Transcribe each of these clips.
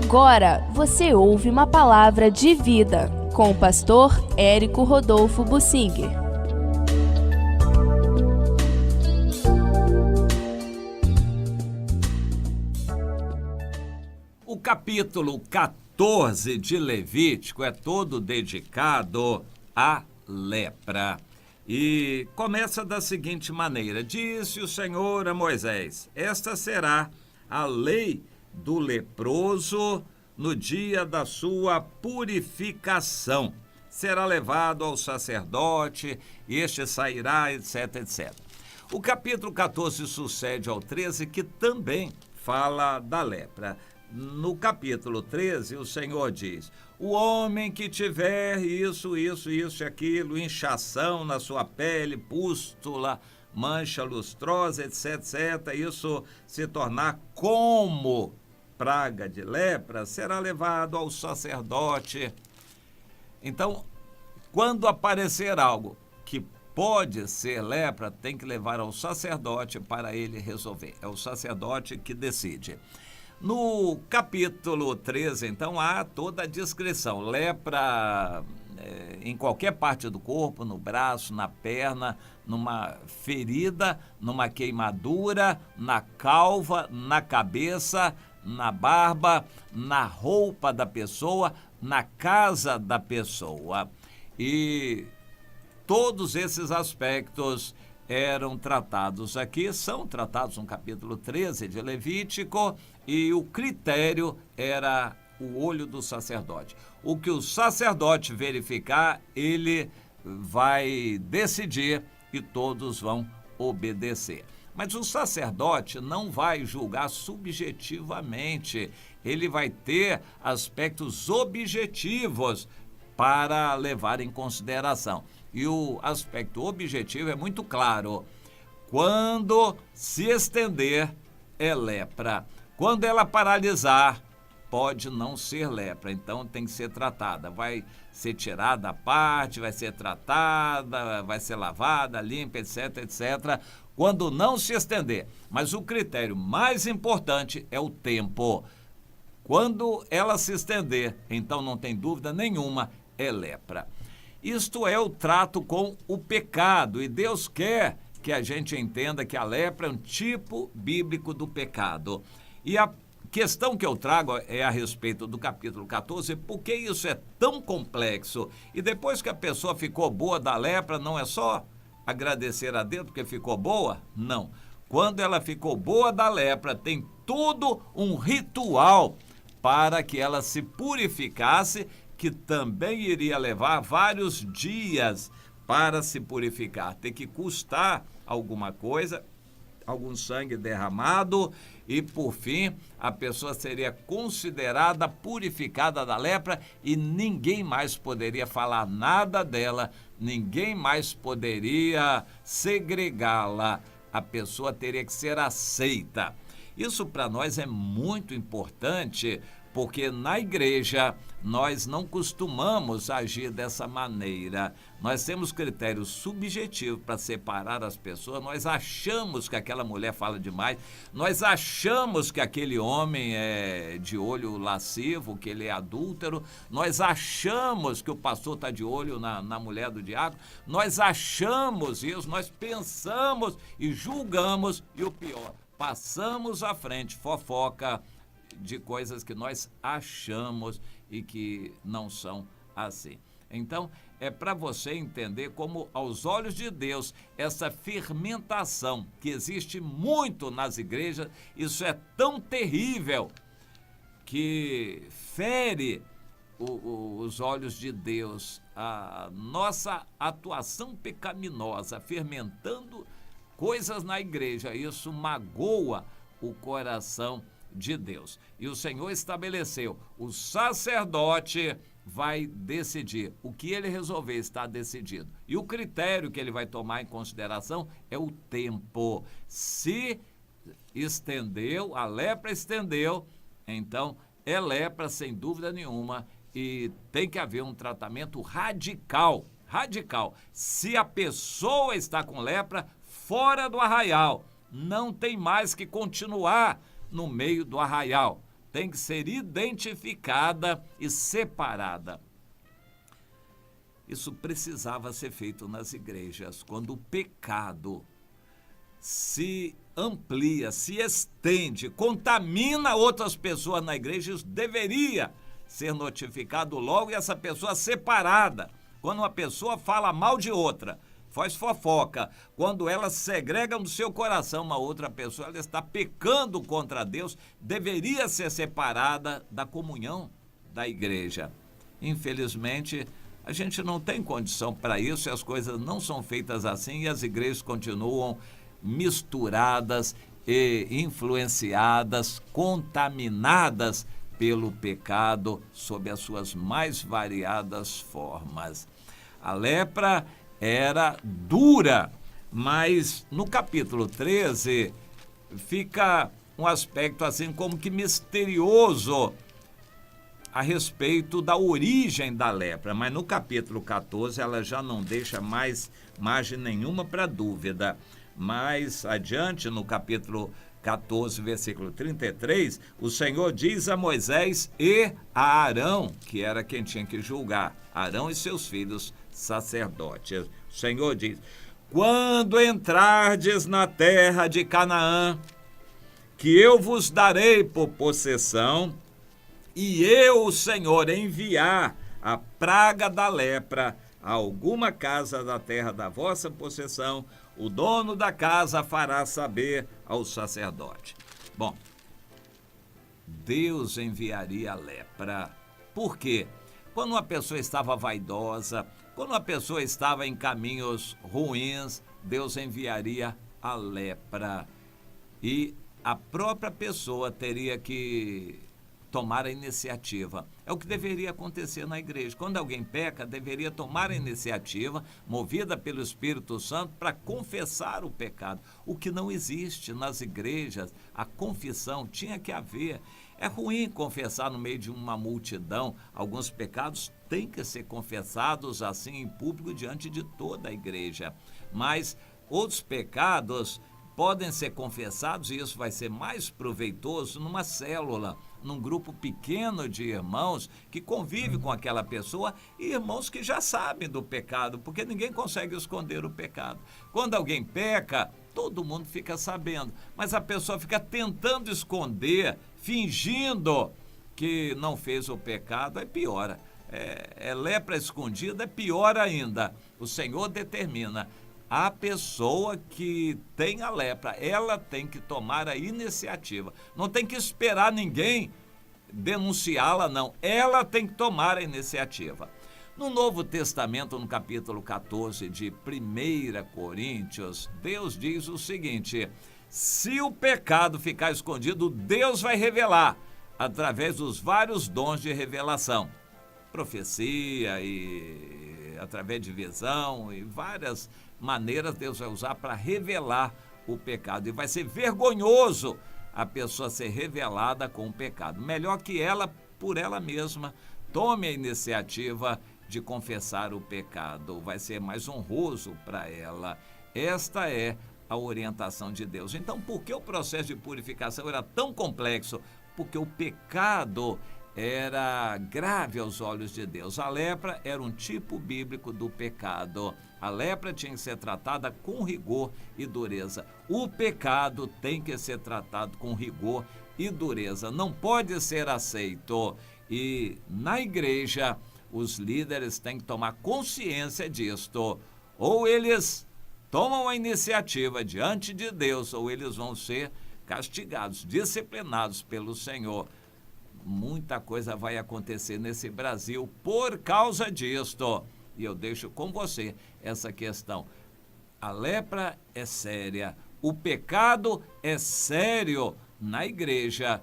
Agora você ouve uma palavra de vida com o pastor Érico Rodolfo Bussinger. O capítulo 14 de Levítico é todo dedicado à lepra. E começa da seguinte maneira: disse o Senhor a Moisés: esta será a lei do leproso no dia da sua purificação. Será levado ao sacerdote, e este sairá, etc, etc. O capítulo 14 sucede ao 13, que também fala da lepra. No capítulo 13, o Senhor diz: o homem que tiver isso e aquilo, inchação na sua pele, pústula, mancha lustrosa, etc, etc, isso se tornar como praga de lepra, será levado ao sacerdote. Então, quando aparecer algo que pode ser lepra, tem que levar ao sacerdote para ele resolver. É o sacerdote que decide. No capítulo 13, então, há toda a descrição. Lepra em qualquer parte do corpo, no braço, na perna, numa ferida, numa queimadura, na calva, na cabeça, na barba, na roupa da pessoa, na casa da pessoa. E todos esses aspectos eram tratados aqui, são tratados no capítulo 13 de Levítico, e o critério era o olho do sacerdote. O que o sacerdote verificar, ele vai decidir e todos vão obedecer. Mas o sacerdote não vai julgar subjetivamente, ele vai ter aspectos objetivos para levar em consideração. E o aspecto objetivo é muito claro: quando se estender, é lepra. Quando ela paralisar, pode não ser lepra, então tem que ser tratada. Vai ser tirada a parte, vai ser tratada, vai ser lavada, limpa, etc, etc, quando não se estender. Mas o critério mais importante é o tempo. Quando ela se estender, então não tem dúvida nenhuma, é lepra. Isto é o trato com o pecado, e Deus quer que a gente entenda que a lepra é um tipo bíblico do pecado. E a questão que eu trago é a respeito do capítulo 14, porque isso é tão complexo. E depois que a pessoa ficou boa da lepra, não é só agradecer a Deus porque ficou boa? Não. Quando ela ficou boa da lepra, tem todo um ritual para que ela se purificasse, que também iria levar vários dias para se purificar. Tem que custar alguma coisa, algum sangue derramado, e por fim a pessoa seria considerada purificada da lepra e ninguém mais poderia falar nada dela, ninguém mais poderia segregá-la. A pessoa teria que ser aceita. Isso para nós é muito importante, porque na igreja nós não costumamos agir dessa maneira. Nós temos critérios subjetivos para separar as pessoas. Nós achamos que aquela mulher fala demais, nós achamos que aquele homem é de olho lascivo, que ele é adúltero, nós achamos que o pastor está de olho na mulher do diácono, nós achamos isso, nós pensamos e julgamos, e o pior, passamos à frente, fofoca de coisas que nós achamos e que não são assim. Então, é para você entender como, aos olhos de Deus, essa fermentação que existe muito nas igrejas, isso é tão terrível que fere os olhos de Deus. A nossa atuação pecaminosa, fermentando coisas na igreja, isso magoa o coração de Deus. E o Senhor estabeleceu: o sacerdote vai decidir. O que ele resolver está decidido. E o critério que ele vai tomar em consideração é o tempo. Se estendeu, a lepra estendeu, então é lepra sem dúvida nenhuma, e tem que haver um tratamento radical. Se a pessoa está com lepra, fora do arraial, não tem mais que continuar no meio do arraial. tem que ser identificada e separada. Isso precisava ser feito nas igrejas. Quando o pecado se amplia, se estende, contamina outras pessoas na igreja, isso deveria ser notificado logo e essa pessoa separada. Quando uma pessoa fala mal de outra, faz fofoca, quando ela segrega no seu coração uma outra pessoa, ela está pecando contra Deus, deveria ser separada da comunhão da igreja. Infelizmente, a gente não tem condição para isso e as coisas não são feitas assim e as igrejas continuam misturadas e influenciadas, contaminadas pelo pecado sob as suas mais variadas formas. A lepra era dura, mas no capítulo 13 fica um aspecto assim como que misterioso a respeito da origem da lepra, mas no capítulo 14 ela já não deixa mais margem nenhuma para dúvida. Mais adiante, no capítulo 14, versículo 33, o Senhor diz a Moisés e a Arão, que era quem tinha que julgar, Arão e seus filhos sacerdotes. O Senhor diz: quando entrardes na terra de Canaã, que eu vos darei por possessão, e eu, o Senhor, enviar a praga da lepra a alguma casa da terra da vossa possessão, o dono da casa fará saber ao sacerdote. Bom, Deus enviaria a lepra. Por quê? Quando uma pessoa estava vaidosa, quando uma pessoa estava em caminhos ruins, Deus enviaria a lepra. E a própria pessoa teria que tomar a iniciativa. É o que deveria acontecer na igreja. Quando alguém peca, deveria tomar a iniciativa, movida pelo Espírito Santo, para confessar o pecado. O que não existe nas igrejas, a confissão tinha que haver. É ruim confessar no meio de uma multidão. Alguns pecados têm que ser confessados assim em público diante de toda a igreja. Mas outros pecados podem ser confessados, e isso vai ser mais proveitoso numa célula, num grupo pequeno de irmãos que convive com aquela pessoa e irmãos que já sabem do pecado, porque ninguém consegue esconder o pecado. Quando alguém peca, todo mundo fica sabendo, mas a pessoa fica tentando esconder, fingindo que não fez o pecado, aí piora. É lepra escondida, é pior ainda. O Senhor determina. A pessoa que tem a lepra, ela tem que tomar a iniciativa. Não tem que esperar ninguém denunciá-la, não. Ela tem que tomar a iniciativa. No Novo Testamento, no capítulo 14 de 1 Coríntios, Deus diz o seguinte: se o pecado ficar escondido, Deus vai revelar através dos vários dons de revelação. Profecia e através de visão e várias maneiras Deus vai usar para revelar o pecado. E vai ser vergonhoso a pessoa ser revelada com o pecado. Melhor que ela, por ela mesma, tome a iniciativa de confessar o pecado. Vai ser mais honroso para ela. Esta é a orientação de Deus. Então, por que o processo de purificação era tão complexo? Porque o pecado era grave aos olhos de Deus. A lepra era um tipo bíblico do pecado. A lepra tinha que ser tratada com rigor e dureza. O pecado tem que ser tratado com rigor e dureza. Não pode ser aceito. E na igreja, os líderes têm que tomar consciência disto. Ou eles tomam a iniciativa diante de Deus, ou eles vão ser castigados, disciplinados pelo Senhor. Muita coisa vai acontecer nesse Brasil por causa disto. E eu deixo com você essa questão. A lepra é séria, o pecado é sério na igreja.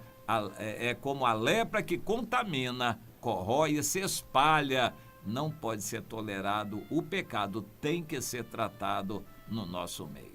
É como a lepra que contamina, corrói e se espalha. Não pode ser tolerado. O pecado tem que ser tratado no nosso meio.